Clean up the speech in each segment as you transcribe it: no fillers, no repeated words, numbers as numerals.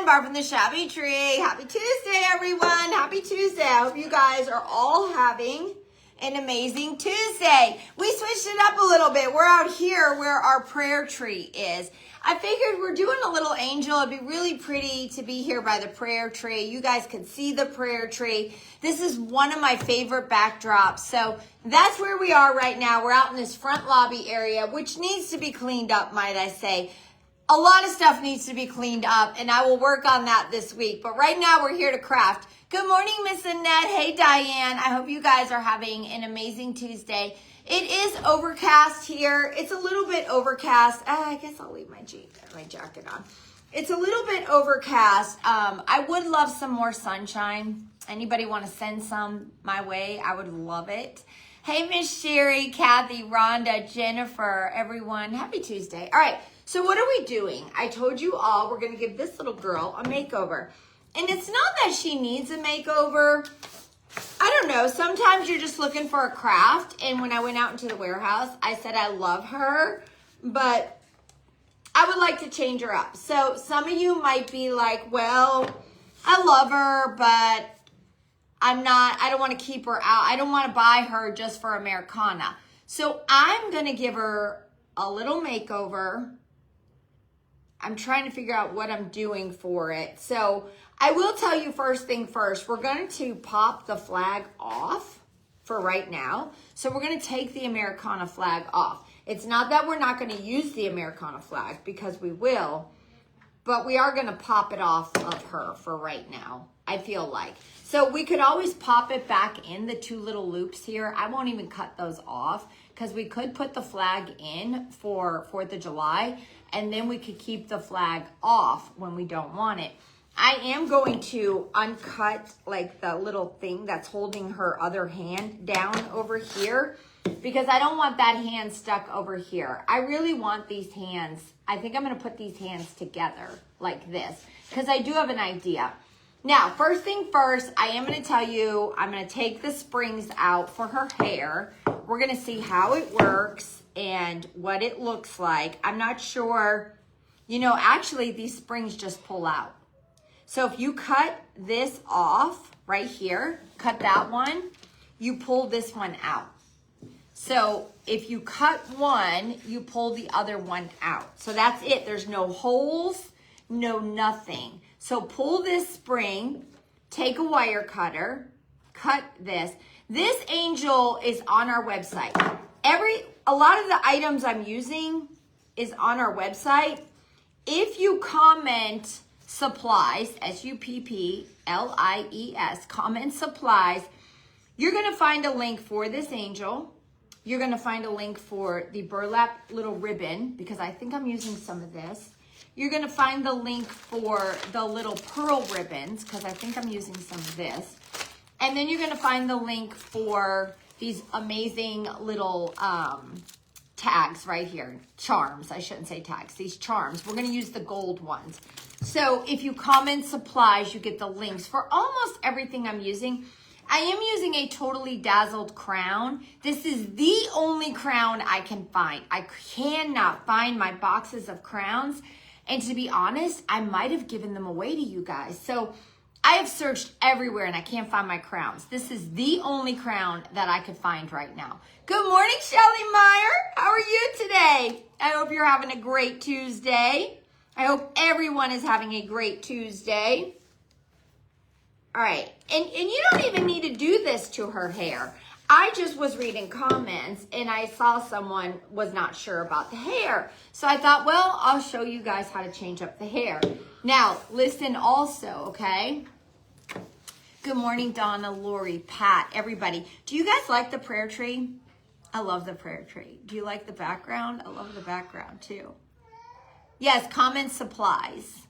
Barb from the Shabby Tree. Happy Tuesday, everyone. Happy Tuesday. I hope you guys are all having an amazing Tuesday. We switched it up a little bit. We're out here where our prayer tree is. I figured we're doing a little angel. It'd be really pretty to be here by the prayer tree. You guys could see the prayer tree. This is one of my favorite backdrops. So that's where we are right now. We're out in this front lobby area, which needs to be cleaned up, might I say. A lot of stuff needs to be cleaned up, and I will work on that this week. But right now, we're here to craft. Good morning, Miss Annette. Hey, Diane. I hope you guys are having an amazing Tuesday. It is overcast here. It's a little bit overcast. I guess I'll leave my jacket on. It's a little bit overcast. I would love some more sunshine. Anybody want to send some my way? I would love it. Hey, Miss Sherry, Kathy, Rhonda, Jennifer, everyone. Happy Tuesday. All right. So what are we doing? I told you all we're going to give this little girl a makeover. And it's not that she needs a makeover. I don't know. Sometimes you're just looking for a craft. And when I went out into the warehouse, I said I love her, but I would like to change her up. So some of you might be like, well, I love her, but I don't want to keep her out. I don't want to buy her just for Americana. So I'm going to give her a little makeover. I'm trying to figure out what I'm doing for it. So I will tell you first thing first, we're going to pop the flag off for right now. So we're going to take the Americana flag off. It's not that we're not going to use the Americana flag, because we will, but we are going to pop it off of her for right now, I feel like. So we could always pop it back in, the two little loops here. I won't even cut those off, because we could put the flag in for 4th of July, and then we could keep the flag off when we don't want it. I am going to uncut like the little thing that's holding her other hand down over here, because I don't want that hand stuck over here. I really want these hands. I think I'm going to put these hands together like this, because I do have an idea. Now, first thing first, I am going to tell you, I'm going to take the springs out for her hair. We're going to see how it works and what it looks like. I'm not sure, actually these springs just pull out. So if you cut this off right here, cut that one, you pull this one out. So if you cut one, you pull the other one out. So that's it. There's no holes, no nothing. So pull this spring, take a wire cutter, cut this. This angel is on our website. A lot of the items I'm using is on our website. If you comment supplies, SUPPLIES, comment supplies, you're going to find a link for this angel. You're going to find a link for the burlap little ribbon, because I think I'm using some of this. You're going to find the link for the little pearl ribbons, because I think I'm using some of this. And then you're going to find the link for these amazing little tags right here. Charms. I shouldn't say tags. These charms. We're going to use the gold ones. So if you comment supplies, you get the links for almost everything I'm using. I am using a Totally Dazzled crown. This is the only crown I can find. I cannot find my boxes of crowns. And to be honest, I might have given them away to you guys. So I have searched everywhere and I can't find my crowns. This is the only crown that I could find right now. Good morning, Shelly Meyer. How are you today? I hope you're having a great Tuesday. I hope everyone is having a great Tuesday. All right. And you don't even need to do this to her hair. I just was reading comments and I saw someone was not sure about the hair. So I thought, well, I'll show you guys how to change up the hair. Now, listen also, okay? Good morning, Donna, Lori, Pat, everybody. Do you guys like the prayer tree? I love the prayer tree. Do you like the background? I love the background too. Yes, comment supplies.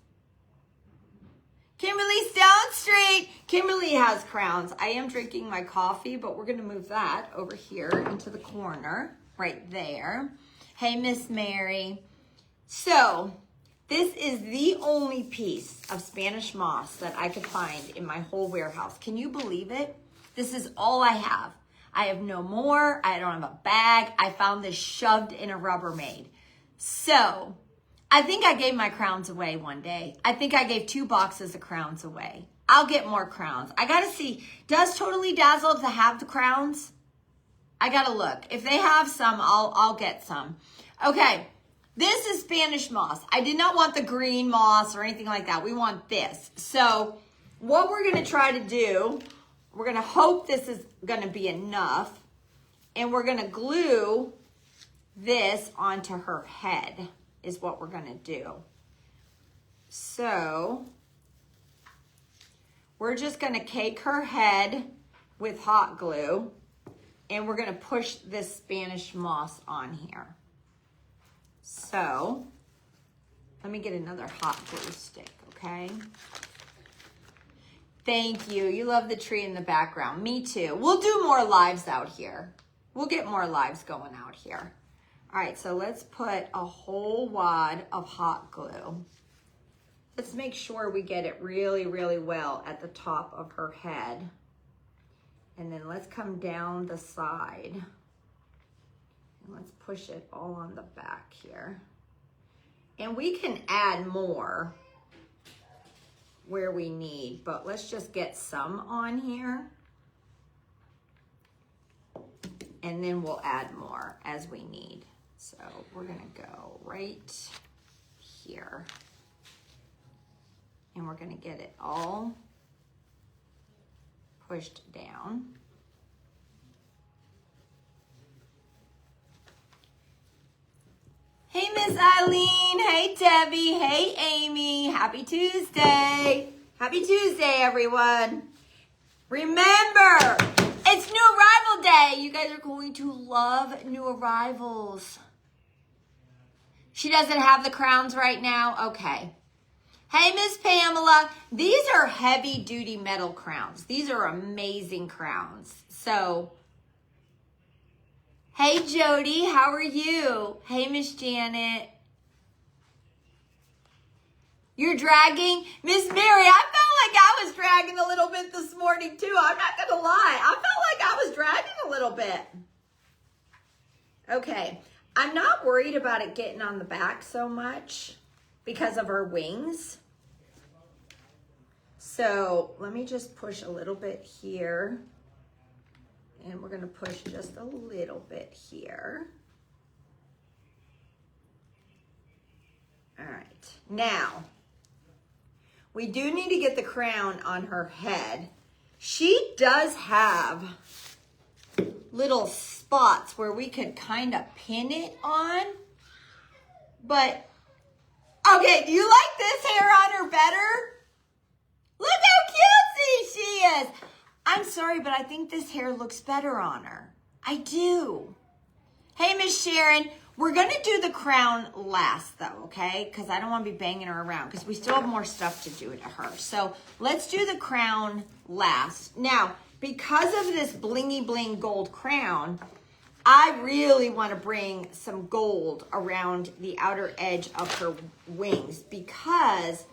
Kimberly Stone Street. Kimberly has crowns. I am drinking my coffee, but we're going to move that over here into the corner right there. Hey, Miss Mary. So this is the only piece of Spanish moss that I could find in my whole warehouse. Can you believe it? This is all I have. I have no more. I don't have a bag. I found this shoved in a Rubbermaid. So I think I gave my crowns away one day. I think I gave 2 boxes of crowns away. I'll get more crowns. I gotta see, does Totally Dazzled have the crowns? I gotta look. If they have some, I'll get some. Okay, this is Spanish moss. I did not want the green moss or anything like that. We want this. So what we're gonna try to do, we're gonna hope this is gonna be enough, and we're gonna glue this onto her head is what we're gonna do. So we're just gonna cake her head with hot glue, and we're gonna push this Spanish moss on here. So let me get another hot glue stick, okay? Thank you. You love the tree in the background. Me too. We'll do more lives out here. We'll get more lives going out here. All right, so let's put a whole wad of hot glue. Let's make sure we get it really, really well at the top of her head. And then let's come down the side. And let's push it all on the back here. And we can add more where we need, but let's just get some on here. And then we'll add more as we need. So we're gonna go right here. And we're gonna get it all pushed down. Hey, Miss Eileen. Hey, Debbie. Hey, Amy. Happy Tuesday. Happy Tuesday, everyone. Remember, it's New Arrival Day. You guys are going to love new arrivals. She doesn't have the crowns right now? Okay. Hey, Miss Pamela. These are heavy duty metal crowns. These are amazing crowns. So, hey, Jody. How are you? Hey, Miss Janet. You're dragging? Miss Mary, I felt like I was dragging a little bit this morning too. I'm not going to lie. I felt like I was dragging a little bit. Okay. I'm not worried about it getting on the back so much because of her wings. So let me just push a little bit here. And we're going to push just a little bit here. All right. Now, we do need to get the crown on her head. She does have little spots where we could kind of pin it on. But, okay, do you like this hair on her better? Look how cutesy she is. I'm sorry, but I think this hair looks better on her. I do. Hey, Miss Sharon. We're going to do the crown last, though, okay? Because I don't want to be banging her around because we still have more stuff to do to her. So let's do the crown last. Now, because of this blingy bling gold crown, I really want to bring some gold around the outer edge of her wings because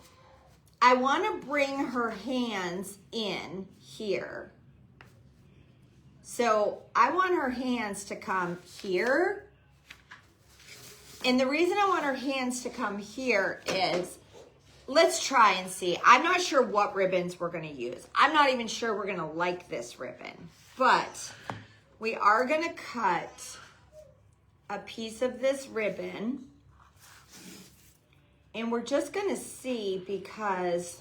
I want to bring her hands in here. So I want her hands to come here. And the reason I want her hands to come here is, let's try and see. I'm not sure what ribbons we're going to use. I'm not even sure we're going to like this ribbon. But we are going to cut a piece of this ribbon. And we're just going to see because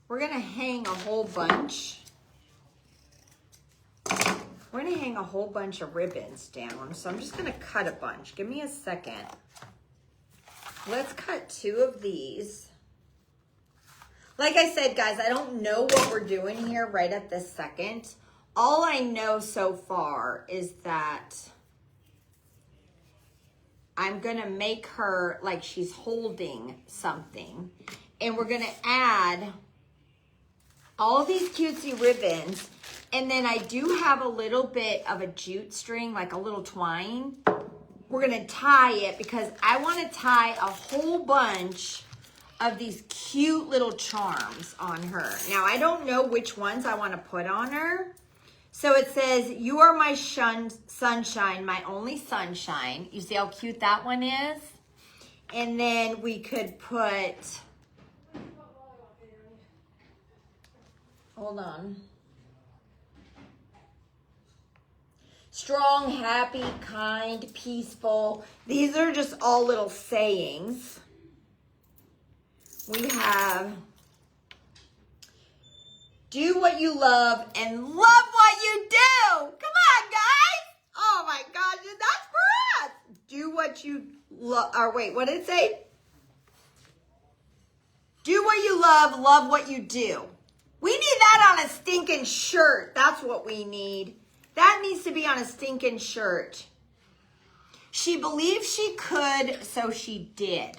we're going to hang a whole bunch. We're going to hang a whole bunch of ribbons down. So I'm just going to cut a bunch. Give me a second. Let's cut 2 of these. Like I said, guys, I don't know what we're doing here right at this second. All I know so far is that I'm going to make her like she's holding something. And we're going to add all these cutesy ribbons. And then I do have a little bit of a jute string, like a little twine. We're going to tie it because I want to tie a whole bunch of these cute little charms on her. Now, I don't know which ones I want to put on her. So it says, you are my sunshine, my only sunshine. You see how cute that one is? And then we could put, hold on. Strong, happy, kind, peaceful. These are just all little sayings. We have, do what you love and love what you do. Come on, guys. Oh my gosh, that's for us. Do what you love, or wait, what did it say? Do what you love what you do. We need that on a stinking shirt. That's what we need. That needs to be on a stinking shirt. She believed she could, so she did.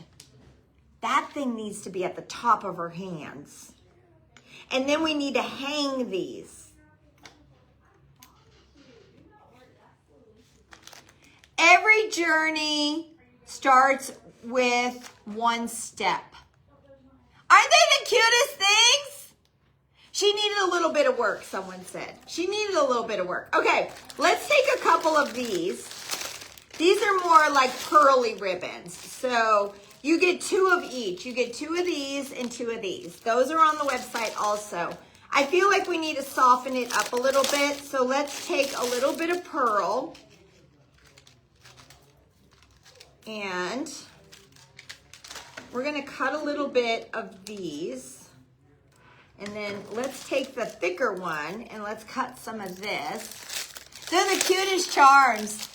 That thing needs to be at the top of her hands. And then we need to hang these. Every journey starts with one step. Aren't they the cutest things? She needed a little bit of work, someone said. She needed a little bit of work. Okay, let's take a couple of these. These are more like pearly ribbons. So you get 2 of each. You get 2 of these and 2 of these. Those are on the website also. I feel like we need to soften it up a little bit. So let's take a little bit of pearl. And we're going to cut a little bit of these. And then let's take the thicker one and let's cut some of this. They're the cutest charms.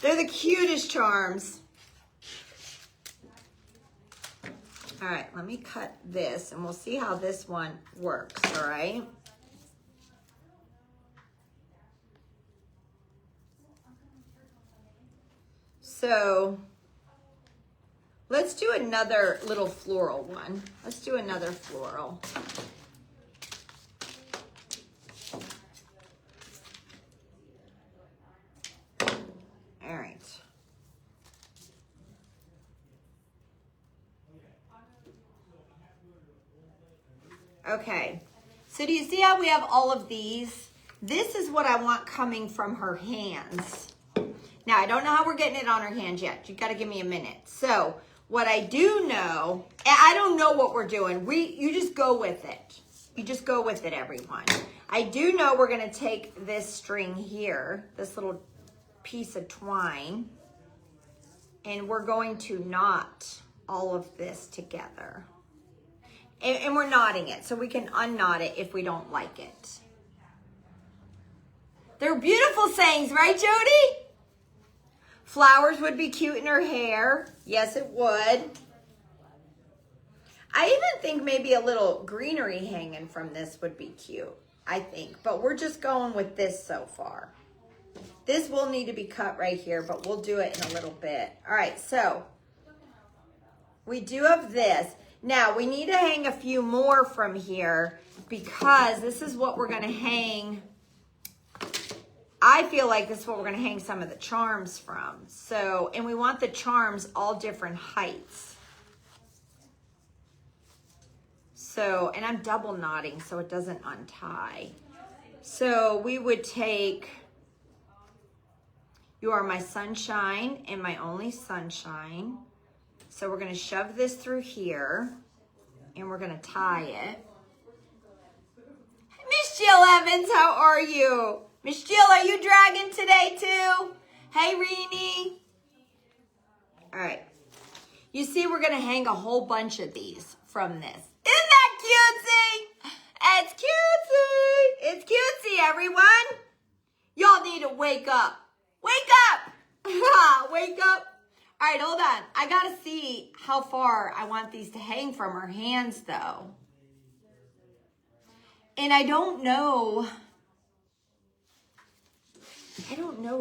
They're the cutest charms. All right, let me cut this and we'll see how this one works, all right? So let's do another little floral one. Let's do another floral. All right. Okay, so do you see how we have all of these? This is what I want coming from her hands. Now, I don't know how we're getting it on her hands yet. You got to give me a minute. So what I do know, I don't know what we're doing. You just go with it. You just go with it, everyone. I do know we're going to take this string here, this little piece of twine, and we're going to knot all of this together. And we're knotting it, so we can unknot it if we don't like it. They're beautiful sayings, right, Jody? Flowers would be cute in her hair. Yes, it would. I even think maybe a little greenery hanging from this would be cute, I think. But we're just going with this so far. This will need to be cut right here, but we'll do it in a little bit. All right, so we do have this. Now, we need to hang a few more from here because this is what we're going to hang. I feel like this is what we're going to hang some of the charms from. So, and we want the charms all different heights. So, and I'm double knotting so it doesn't untie. So we would take, you are my sunshine and my only sunshine. So we're going to shove this through here and we're going to tie it. Miss Jill Evans, how are you? Miss Jill, are you dragging today too? Hey, Reenie. All right. You see, we're going to hang a whole bunch of these from this. Isn't that cutesy? It's cutesy. It's cutesy, everyone. Y'all need to wake up. Wake up. Wake up. All right, hold on. I got to see how far I want these to hang from her hands, though. And I don't know,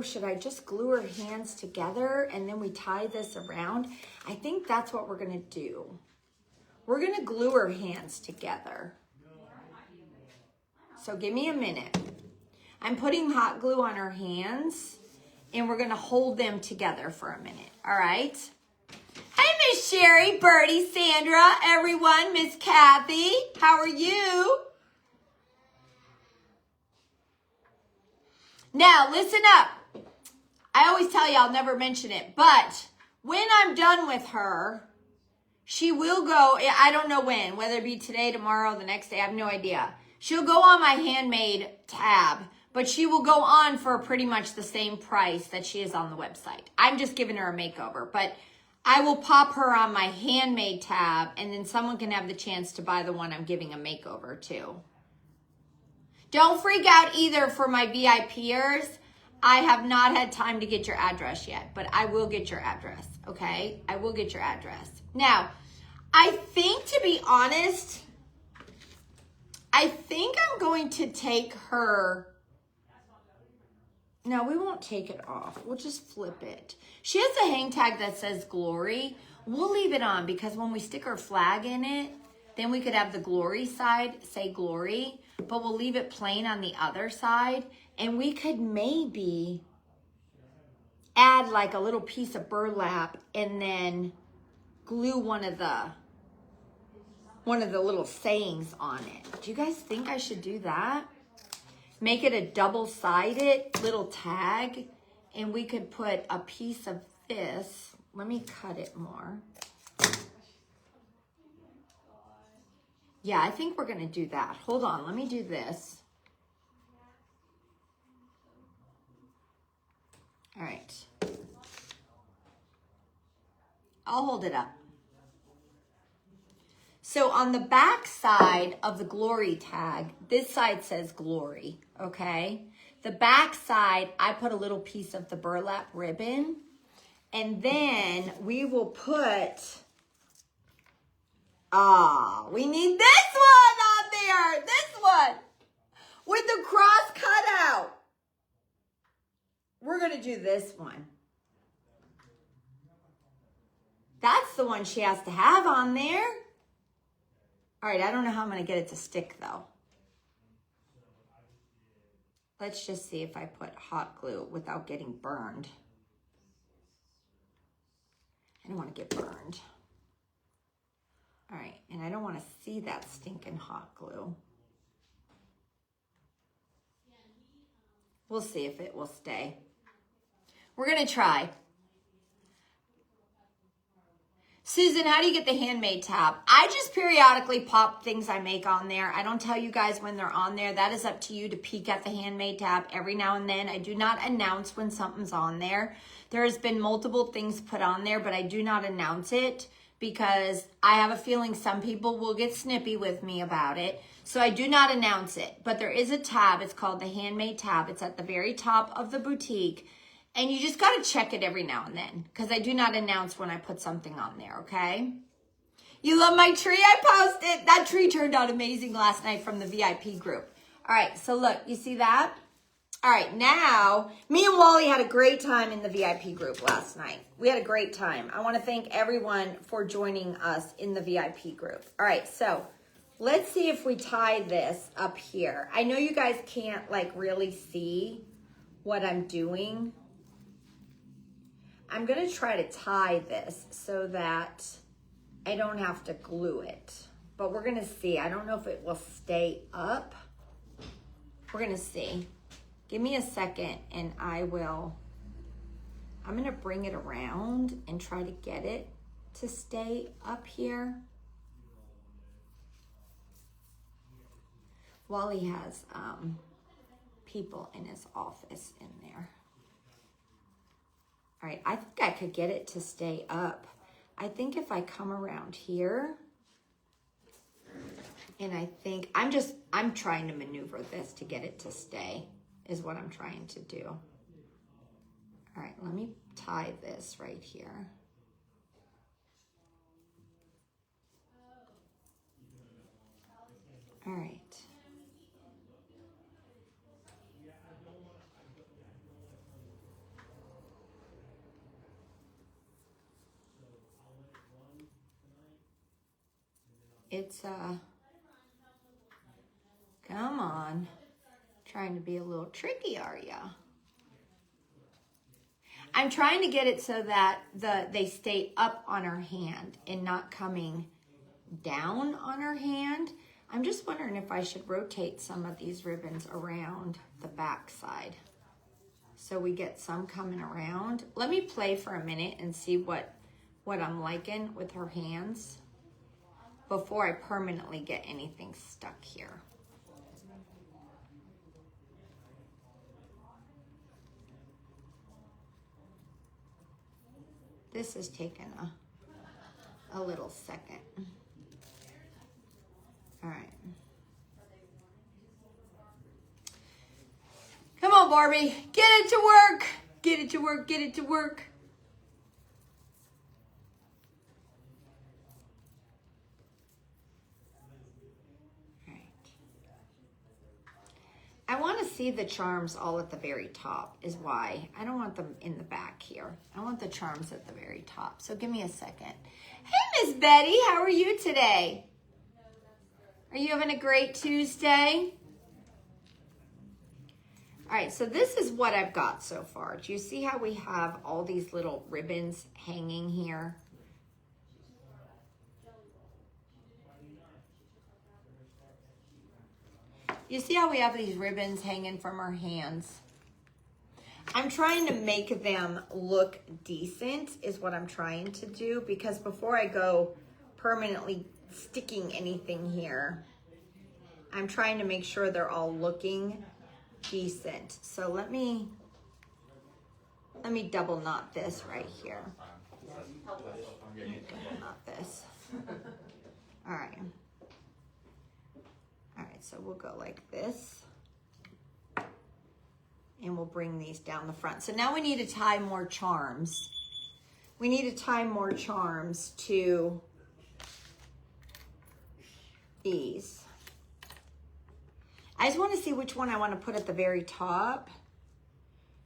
should I just glue her hands together and then we tie this around? I think that's what we're going to do. We're going to glue her hands together. So give me a minute. I'm putting hot glue on her hands. And we're going to hold them together for a minute, all right? Hey, Miss Sherry, Birdie, Sandra, everyone, Miss Kathy, how are you? Now, listen up. I always tell you I'll never mention it, but when I'm done with her, she will go, I don't know when, whether it be today, tomorrow, the next day, I have no idea. She'll go on my handmade tab, but she will go on for pretty much the same price that she is on the website. I'm just giving her a makeover, but I will pop her on my handmade tab, and then someone can have the chance to buy the one I'm giving a makeover to. Don't freak out either for my VIPers. I have not had time to get your address yet, but I will get your address, okay? I will get your address. Now, I think, to be honest, I think I'm going to take her. No, we won't take it off. We'll just flip it. She has a hang tag that says glory. We'll leave it on because when we stick our flag in it, then we could have the glory side say glory, but we'll leave it plain on the other side. And we could maybe add like a little piece of burlap and then glue one of the little sayings on it. Do you guys think I should do that? Make it a double-sided little tag, and we could put a piece of this. Let me cut it more. Yeah, I think we're gonna do that. Hold on, let me do this. All right. I'll hold it up. So on the back side of the glory tag, this side says glory, okay? The back side, I put a little piece of the burlap ribbon, and then we will put, we need this one on there, this one, with the cross cut out. We're gonna do this one. That's the one she has to have on there. All right, I don't know how I'm gonna get it to stick though. Let's just see if I put hot glue without getting burned. I don't wanna get burned. All right, and I don't wanna see that stinking hot glue. We'll see if it will stay. We're gonna try. Susan, how do you get the handmade tab? I just periodically pop things I make on there. I don't tell you guys when they're on there. That is up to you to peek at the handmade tab every now and then. I do not announce when something's on there. There has been multiple things put on there, but I do not announce it because I have a feeling some people will get snippy with me about it. So I do not announce it, but there is a tab. It's called the handmade tab. It's at the very top of the boutique. And you just got to check it every now and then because I do not announce when I put something on there, okay? You love my tree? I posted. That tree turned out amazing last night from the VIP group. All right, so look, you see that? All right, now, me and Wally had a great time in the VIP group last night. We had a great time. I want to thank everyone for joining us in the VIP group. All right, so let's see if we tie this up here. I know you guys can't like really see what I'm doing. I'm gonna try to tie this so that I don't have to glue it, but we're gonna see. I don't know if it will stay up. We're gonna see. Give me a second and I'm gonna bring it around and try to get it to stay up here. Wally has people in his office in there. All right, I think I could get it to stay up. I think if I come around here, and I think, I'm trying to maneuver this to get it to stay, is what I'm trying to do. All right, let me tie this right here. All right. It's, come on. Trying to be a little tricky, are ya? I'm trying to get it so that they stay up on her hand and not coming down on her hand. I'm just wondering if I should rotate some of these ribbons around the back side. So we get some coming around. Let me play for a minute and see what I'm liking with her hands before I permanently get anything stuck here. This has taken a little second. All right. Come on, Barbie. Get it to work. Get it to work. Get it to work. All right. I want to see the charms all at the very top is why. I don't want them in the back here. I want the charms at the very top. So give me a second. Hey, Miss Betty. How are you today? Are you having a great Tuesday? All right, so this is what I've got so far. Do you see how we have all these little ribbons hanging here? You see how we have these ribbons hanging from our hands? I'm trying to make them look decent is what I'm trying to do, because before I go permanently sticking anything here, I'm trying to make sure they're all looking decent. So let me double knot this right here. Double knot this. All right. All right, so we'll go like this. And we'll bring these down the front. So now we need to tie more charms. We need to tie more charms to these. I just want to see which one I want to put at the very top.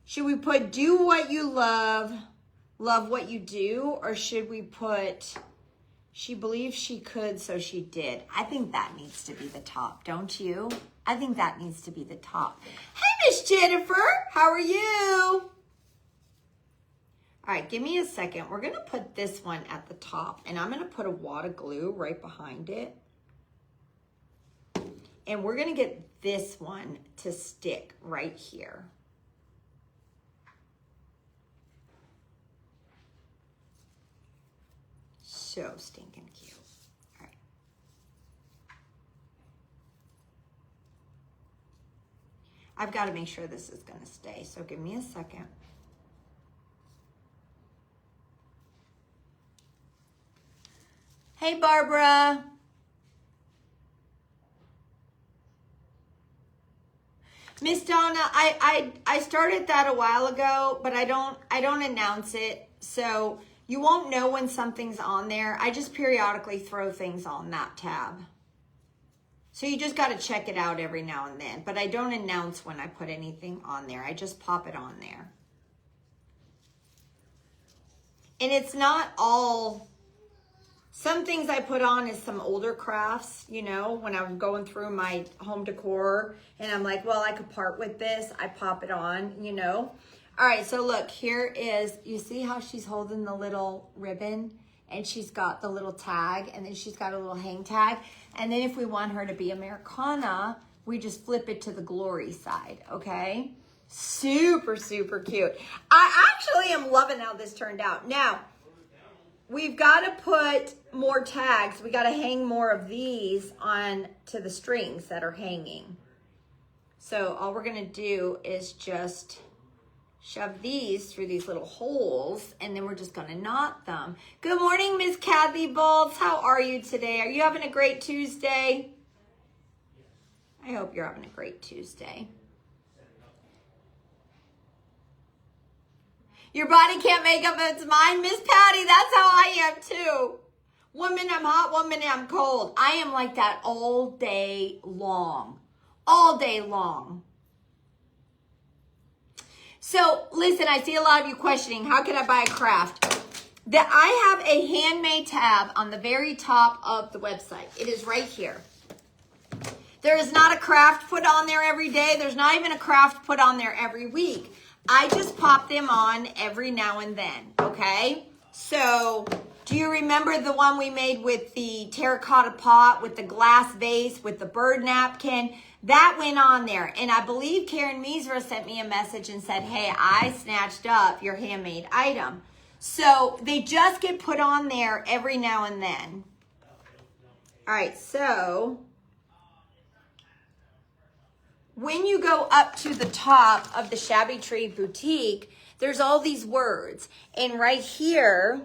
Should we put do what you love, love what you do? Or should we put she believed she could, so she did? I think that needs to be the top, don't you? I think that needs to be the top. Hey, Miss Jennifer, how are you? All right, give me a second. We're going to put this one at the top, and I'm going to put a wad of glue right behind it. And we're going to get this one to stick right here. So stinking cute. All right. I've got to make sure this is going to stay, so give me a second. Hey, Barbara. Miss Donna, I started that a while ago, but I don't announce it, so you won't know when something's on there. I just periodically throw things on that tab. So you just got to check it out every now and then, but I don't announce when I put anything on there. I just pop it on there. And it's not all, some things I put on is some older crafts, you know, when I'm going through my home decor and I'm like, well, I could part with this. I pop it on, you know. All right, so look, here is, you see how she's holding the little ribbon and she's got the little tag and then she's got a little hang tag. And then if we want her to be Americana, we just flip it to the glory side, okay? Super, super cute. I actually am loving how this turned out. Now, we've got to put more tags. We got to hang more of these on to the strings that are hanging. So all we're going to do is just shove these through these little holes, and then we're just going to knot them. Good morning, Miss Kathy Bolts. How are you today? Are you having a great Tuesday? I hope you're having a great Tuesday. Your body can't make up its mind, Miss Patty. That's how I am too. One minute I'm hot, one minute I'm cold. I am like that all day long. All day long. So listen, I see a lot of you questioning, how can I buy a craft? I have a handmade tab on the very top of the website. It is right here. There is not a craft put on there every day. There's not even a craft put on there every week. I just pop them on every now and then, okay? So Do you remember the one we made with the terracotta pot, with the glass vase, with the bird napkin? That went on there. And I believe Karen Meisra sent me a message and said, hey, I snatched up your handmade item. So they just get put on there every now and then. All right, so when you go up to the top of the Shabby Tree Boutique, there's all these words. And right here,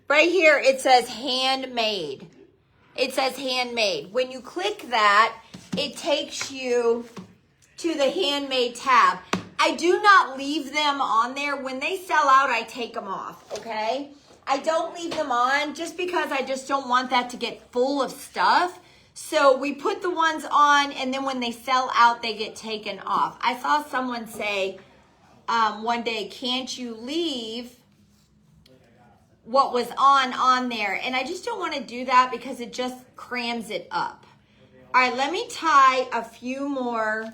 it says handmade. It says handmade. When you click that, it takes you to the handmade tab. I do not leave them on there. When they sell out, I take them off, okay? I don't leave them on just because I just don't want that to get full of stuff. So we put the ones on, and then when they sell out, they get taken off. I saw someone say one day, can't you leave what was on there? And I just don't want to do that because it just crams it up. All right, let me tie a few more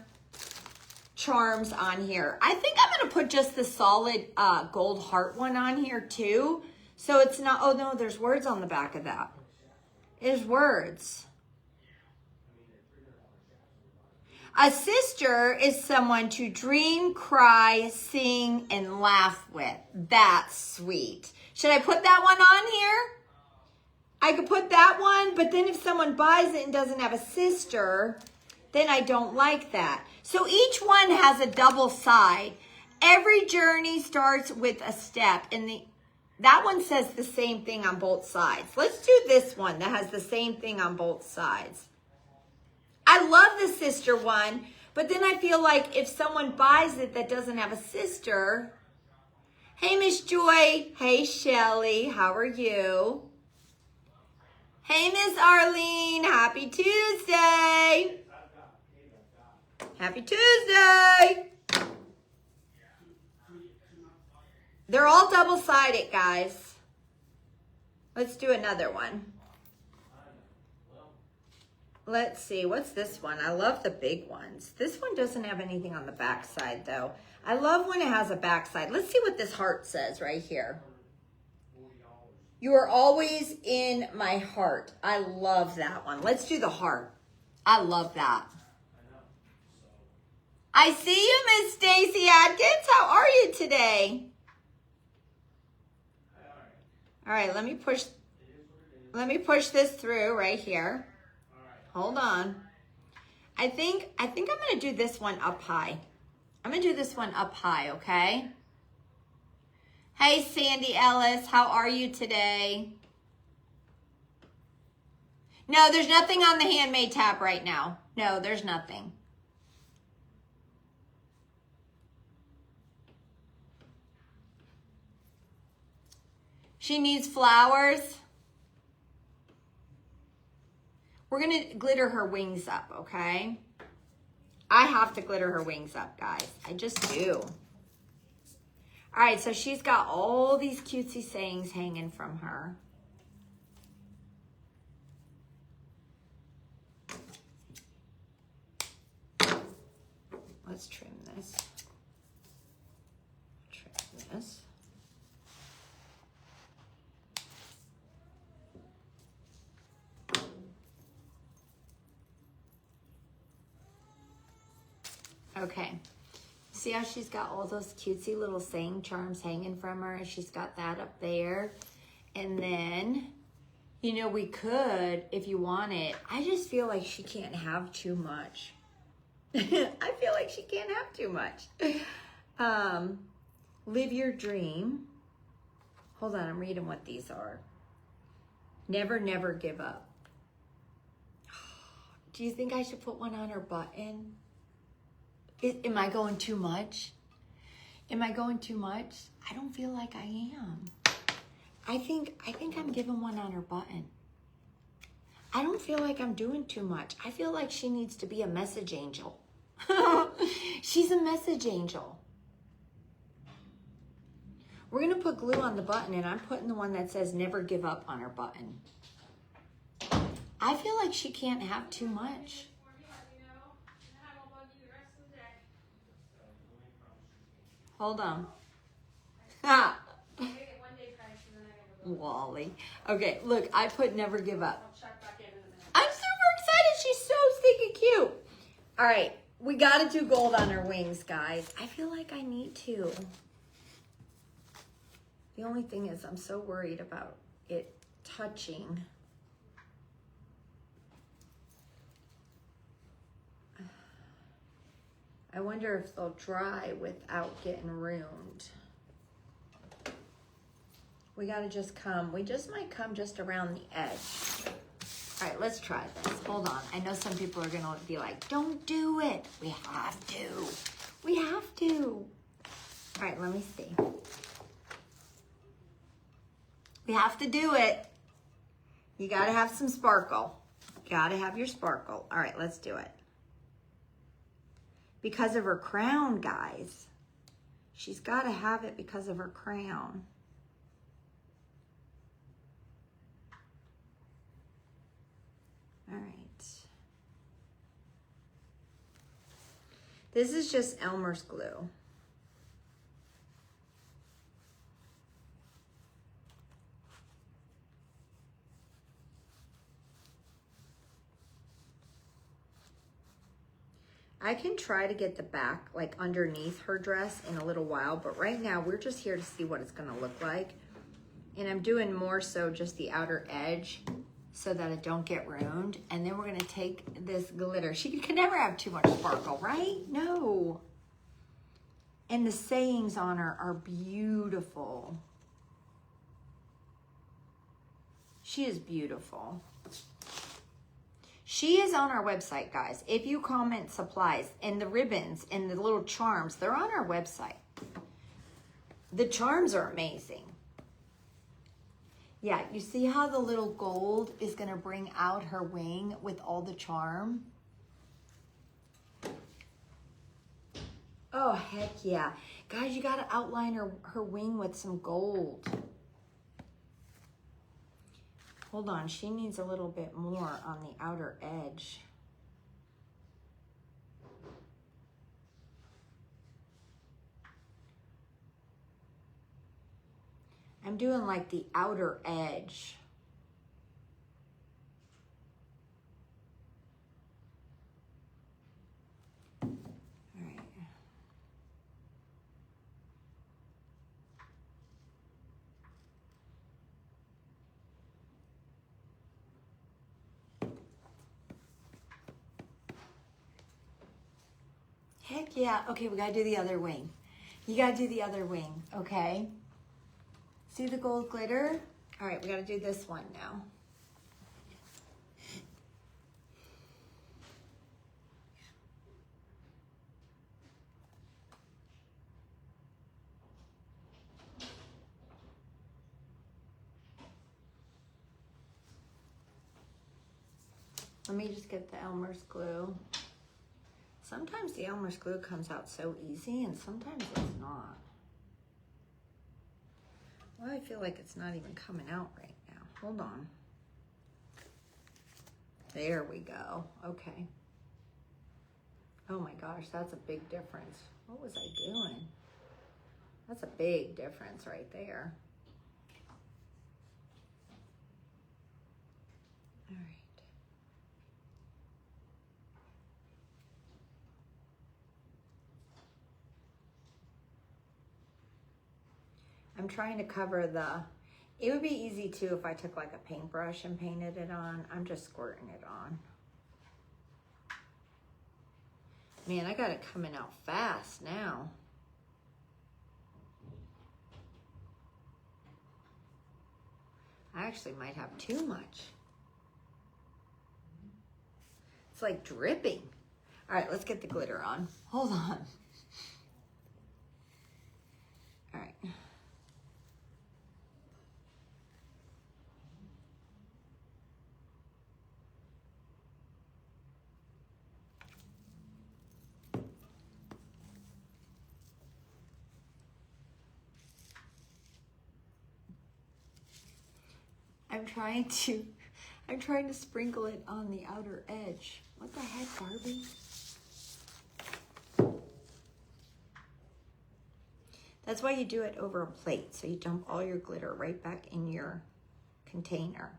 charms on here. I think I'm going to put just the solid gold heart one on here too. So it's not, oh no, there's words on the back of that. There's words. A sister is someone to dream, cry, sing, and laugh with. That's sweet. Should I put that one on here? I could put that one, but then if someone buys it and doesn't have a sister, then I don't like that. So each one has a double side. Every journey starts with a step, and that one says the same thing on both sides. Let's do this one that has the same thing on both sides. I love the sister one, but then I feel like if someone buys it that doesn't have a sister, hey, Miss Joy. Hey, Shelly. How are you? Hey, Miss Arlene. Happy Tuesday. Happy Tuesday. They're all double-sided, guys. Let's do another one. Let's see, what's this one? I love the big ones. This one doesn't have anything on the back side, though. I love when it has a back side. Let's see what this heart says right here. You are always in my heart. I love that one. Let's do the heart. I love that. I see you, Miss Stacy Atkins. How are you today? All right, let me push this through right here. Hold on. I think I'm going to do this one up high. I'm going to do this one up high, okay? Hey, Sandy Ellis, how are you today? No, there's nothing on the handmade tab right now. No, there's nothing. She needs flowers. We're going to glitter her wings up, okay? I have to glitter her wings up, guys. I just do. All right, so she's got all these cutesy sayings hanging from her. Let's trim this. Trim this. Okay, see how she's got all those cutesy little saying charms hanging from her? She's got that up there. And then, you know, we could, if you want it, I just feel like she can't have too much. I feel like she can't have too much. Live your dream. Hold on, I'm reading what these are. Never, never give up. Do you think I should put one on her button? Am I going too much? Am I going too much? I don't feel like I am. I think I'm giving one on her button. I don't feel like I'm doing too much. I feel like she needs to be a message angel. She's a message angel. We're going to put glue on the button, and I'm putting the one that says never give up on her button. I feel like she can't have too much. Hold on. Wally. Okay, look, I put never give up. I'll check back in a minute. I'm super excited. She's so stinking cute. All right, we got to do gold on her wings, guys. I feel like I need to. The only thing is I'm so worried about it touching. I wonder if they'll dry without getting ruined. We gotta just come, we just might come just around the edge. All right, let's try this. Hold on. I know some people are gonna be like, don't do it. We have to. We have to. All right, let me see. We have to do it. You gotta have some sparkle. Gotta have your sparkle. All right, let's do it. Because of her crown, guys. She's gotta have it because of her crown. All right. This is just Elmer's glue. I can try to get the back like underneath her dress in a little while, but right now we're just here to see what it's gonna look like. And I'm doing more so just the outer edge so that it don't get ruined. And then we're gonna take this glitter. She can never have too much sparkle, right? No. And the sayings on her are beautiful. She is beautiful. She is on our website, guys. If you comment supplies and the ribbons and the little charms, they're on our website. The charms are amazing. Yeah, you see how the little gold is gonna bring out her wing with all the charm? Oh, heck yeah. Guys, you gotta outline her wing with some gold. Hold on, she needs a little bit more on the outer edge. I'm doing like the outer edge. All right. Heck yeah. Okay, we gotta do the other wing. You gotta do the other wing, okay? See the gold glitter? All right, we gotta do this one now. Let me just get the Elmer's glue. Sometimes the Elmer's glue comes out so easy and sometimes it's not. Well, I feel like it's not even coming out right now. Hold on. There we go. Okay. Oh my gosh, that's a big difference. What was I doing? That's a big difference right there. All right. I'm trying to cover the, it would be easy too if I took like a paintbrush and painted it on. I'm just squirting it on. Man, I got it coming out fast now. I actually might have too much. It's like dripping. All right, let's get the glitter on. Hold on. All right. I'm trying to sprinkle it on the outer edge. What the heck, Barbie? That's why you do it over a plate, so you dump all your glitter right back in your container.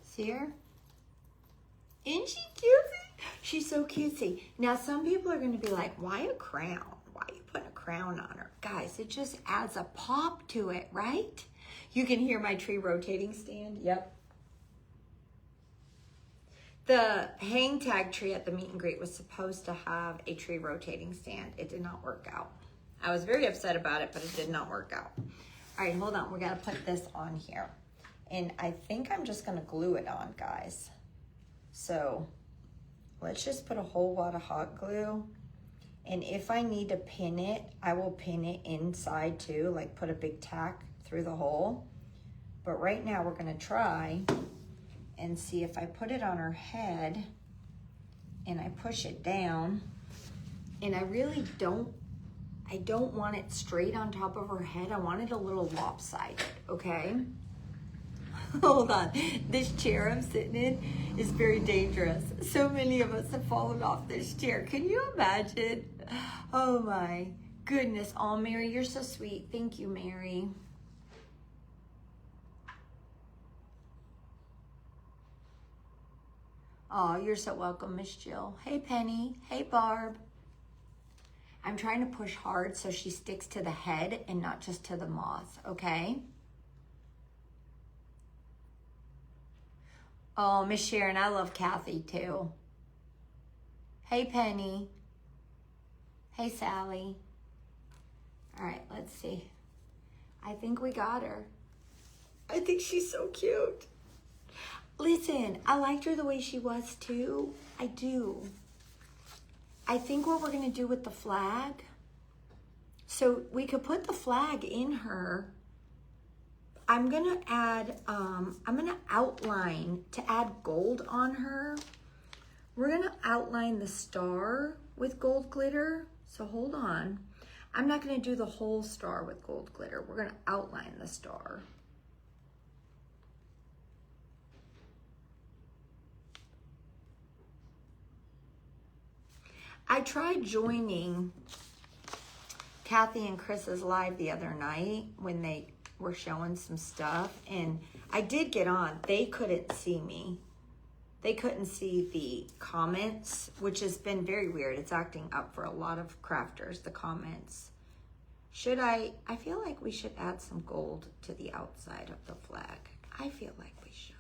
See her? Isn't she cutesy? She's so cutesy. Now, some people are going to be like, why a crown? Why are you putting a crown on her? Guys, it just adds a pop to it, right? You can hear my tree rotating stand. Yep. The hang tag tree at the meet and greet was supposed to have a tree rotating stand. It did not work out. I was very upset about it, but it did not work out. All right, hold on. We're going to put this on here. And I think I'm just gonna glue it on, guys. So let's just put a whole lot of hot glue. And if I need to pin it, I will pin it inside too, like put a big tack through the hole. But right now we're gonna try and see if I put it on her head and I push it down, and I really don't want it straight on top of her head. I want it a little lopsided, okay? Hold on, this chair I'm sitting in is very dangerous. So many of us have fallen off this chair. Can you imagine? Oh my goodness. Oh, Mary, you're so sweet. Thank you, Mary. Oh, you're so welcome, Miss Jill. Hey, Penny. Hey, Barb. I'm trying to push hard so she sticks to the head and not just to the moth, okay? Oh, Miss Sharon, I love Kathy too. Hey, Penny. Hey, Sally. All right, let's see. I think we got her. I think she's so cute. Listen, I liked her the way she was too. I do. I think what we're gonna do with the flag, so we could put the flag in her. I'm gonna add, I'm gonna outline to add gold on her. We're gonna outline the star with gold glitter. So hold on. I'm not gonna do the whole star with gold glitter. We're gonna outline the star. I tried joining Kathy and Chris's live the other night when they were showing some stuff, and I did get on. They couldn't see me. They couldn't see the comments, which has been very weird. It's acting up for a lot of crafters, the comments. Should I feel like we should add some gold to the outside of the flag. I feel like we should.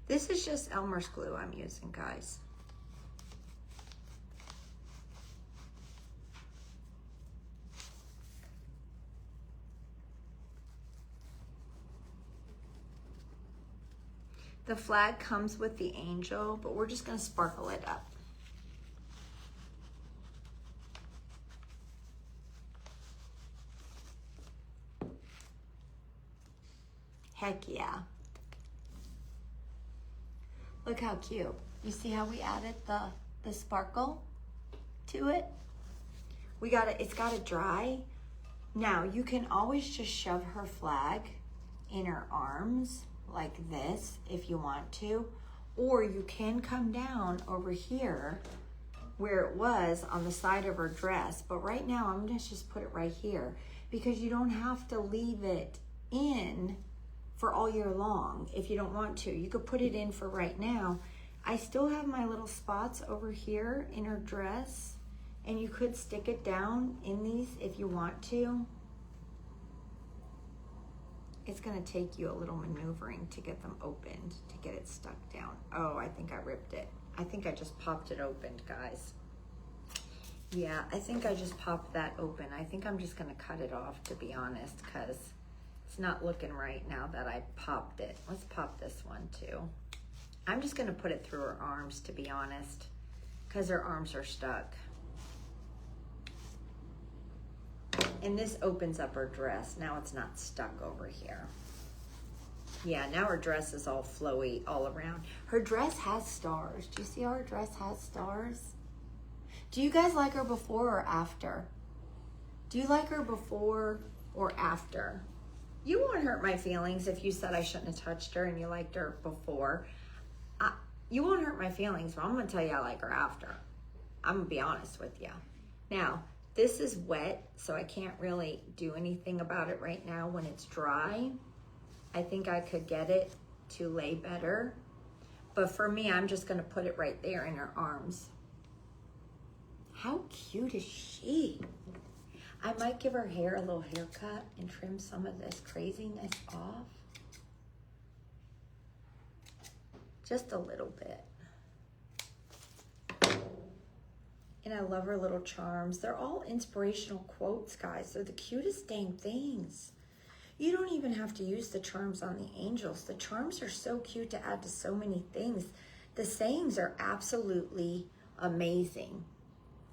This is just Elmer's glue I'm using, guys. The flag comes with the angel, but we're just gonna sparkle it up. Heck yeah. Look how cute. You see how we added the sparkle to it? It's gotta dry. Now you can always just shove her flag in her arms like this if you want to, or you can come down over here where it was on the side of her dress. But right now I'm gonna just put it right here because you don't have to leave it in for all year long if you don't want to. You could put it in for right now. I still have my little spots over here in her dress, and you could stick it down in these if you want to. It's gonna take you a little maneuvering to get them opened, to get it stuck down. Oh, I think I ripped it. I think I just popped it open, guys. Yeah, I think I just popped that open. I think I'm just gonna cut it off, to be honest, because it's not looking right now that I popped it. Let's pop this one too. I'm just gonna put it through her arms, to be honest, because her arms are stuck. And this opens up her dress. Now it's not stuck over here. Yeah, now her dress is all flowy all around. Her dress has stars. Do you see how her dress has stars? Do you guys like her before or after? Do you like her before or after? You won't hurt my feelings if you said I shouldn't have touched her and you liked her before. You won't hurt my feelings, but I'm going to tell you I like her after. I'm going to be honest with you. Now, this is wet, so I can't really do anything about it right now. When it's dry, I think I could get it to lay better. But for me, I'm just going to put it right there in her arms. How cute is she? I might give her hair a little haircut and trim some of this craziness off. Just a little bit. And I love her little charms. They're all inspirational quotes, guys. They're the cutest dang things. You don't even have to use the charms on the angels. The charms are so cute to add to so many things. The sayings are absolutely amazing.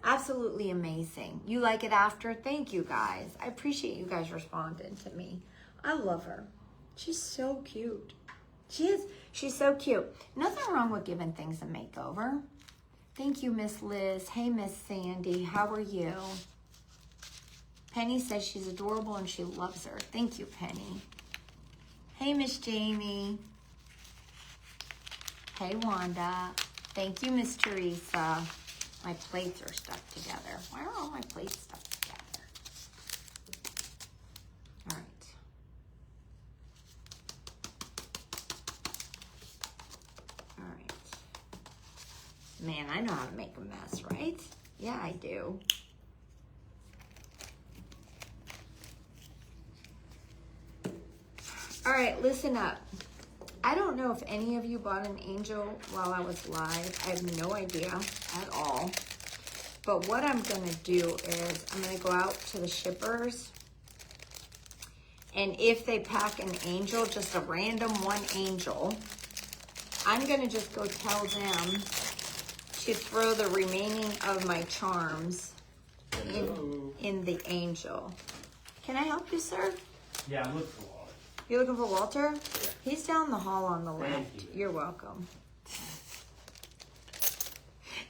Absolutely amazing. You like it after? Thank you, guys. I appreciate you guys responding to me. I love her. She's so cute. She is. She's so cute. Nothing wrong with giving things a makeover. Thank you, Miss Liz. Hey, Miss Sandy. How are you? Penny says she's adorable and she loves her. Thank you, Penny. Hey, Miss Jamie. Hey, Wanda. Thank you, Miss Teresa. My plates are stuck together. Why are all my plates stuck together? All right. All right. Man, I know how to make a mess, right? Yeah, I do. All right, listen up. I don't know if any of you bought an angel while I was live. I have no idea at all. But what I'm going to do is I'm going to go out to the shippers. And if they pack an angel, just a random one angel, I'm going to just go tell them to throw the remaining of my charms in the angel. Can I help you, sir? Yeah, I'm looking for Walter. You're looking for Walter? Yeah. He's down the hall on the left. Thank you. You're welcome.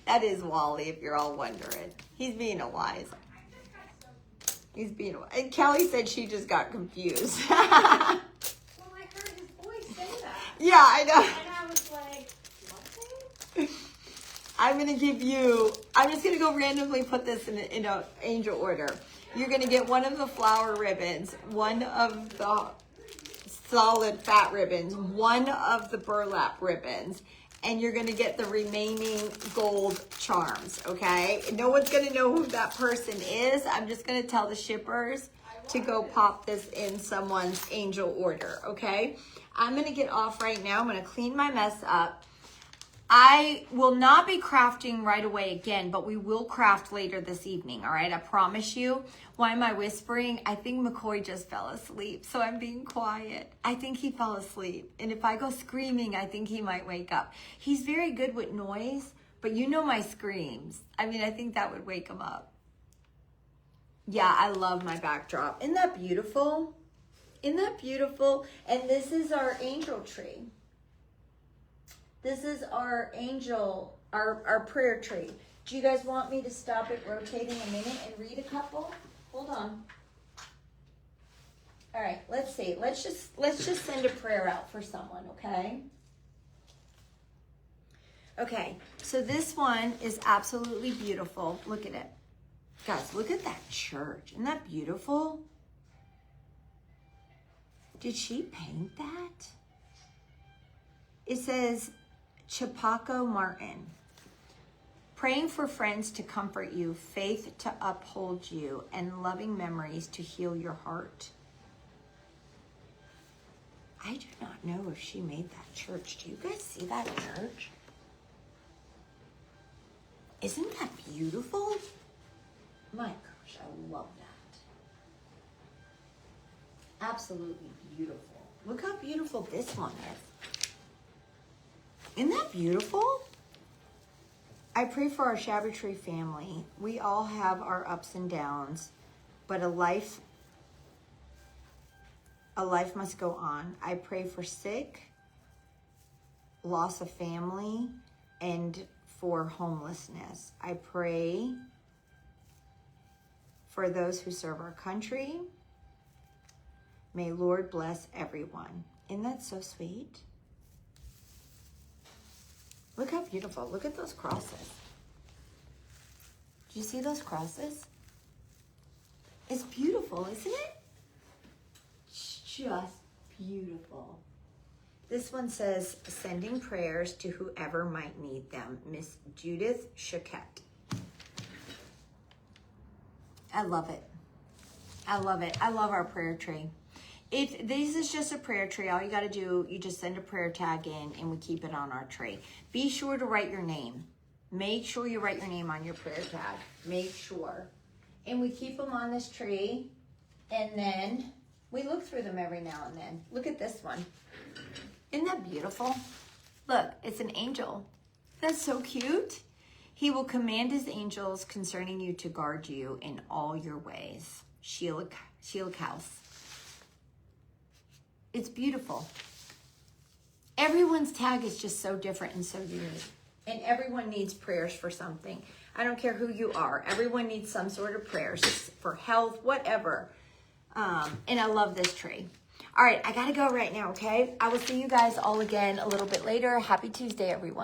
That is Wally, if you're all wondering. He's being a wise. He's being a wise. And Kelly said she just got confused. Well, I heard his voice say that. Yeah, I know. And I was like, what? I'm just going to go randomly put this in an angel order. You're going to get one of the flower ribbons, one of the solid fat ribbons, one of the burlap ribbons, and you're going to get the remaining gold charms, okay? No one's going to know who that person is. I'm just going to tell the shippers to go pop this in someone's angel order, okay? I'm going to get off right now. I'm going to clean my mess up. I will not be crafting right away again, but we will craft later this evening, all right? I promise you. Why am I whispering? I think McCoy just fell asleep, so I'm being quiet. I think he fell asleep, and if I go screaming, I think he might wake up. He's very good with noise, but you know my screams. I mean, I think that would wake him up. Yeah, I love my backdrop. Isn't that beautiful? Isn't that beautiful? And this is our angel tree. This is our angel, our prayer tree. Do you guys want me to stop it rotating a minute and read a couple? Hold on. All right, let's see. Let's just send a prayer out for someone, okay? Okay, so this one is absolutely beautiful. Look at it. Guys, look at that church. Isn't that beautiful? Did she paint that? It says Chapaco Martin. Praying for friends to comfort you, faith to uphold you, and loving memories to heal your heart. I do not know if she made that church. Do you guys see that church? Isn't that beautiful? My gosh, I love that. Absolutely beautiful. Look how beautiful this one is. Isn't that beautiful? I pray for our Shabby Tree family. We all have our ups and downs, but a life must go on. I pray for sick, loss of family, and for homelessness. I pray for those who serve our country. May Lord bless everyone. Isn't that so sweet? Look how beautiful. Look at those crosses. Do you see those crosses? It's beautiful, isn't it? It's just beautiful. This one says, sending prayers to whoever might need them. Miss Judith Chaquette. I love it. I love it. I love our prayer tree. If this is just a prayer tree, all you got to do, you just send a prayer tag in and we keep it on our tree. Be sure to write your name. Make sure you write your name on your prayer tag. Make sure. And we keep them on this tree, and then we look through them every now and then. Look at this one. Isn't that beautiful? Look, it's an angel. That's so cute. He will command his angels concerning you to guard you in all your ways. Sheila House. It's beautiful. Everyone's tag is just so different and so unique. And everyone needs prayers for something. I don't care who you are. Everyone needs some sort of prayers for health, whatever. And I love this tree. All right, I got to go right now, okay? I will see you guys all again a little bit later. Happy Tuesday, everyone.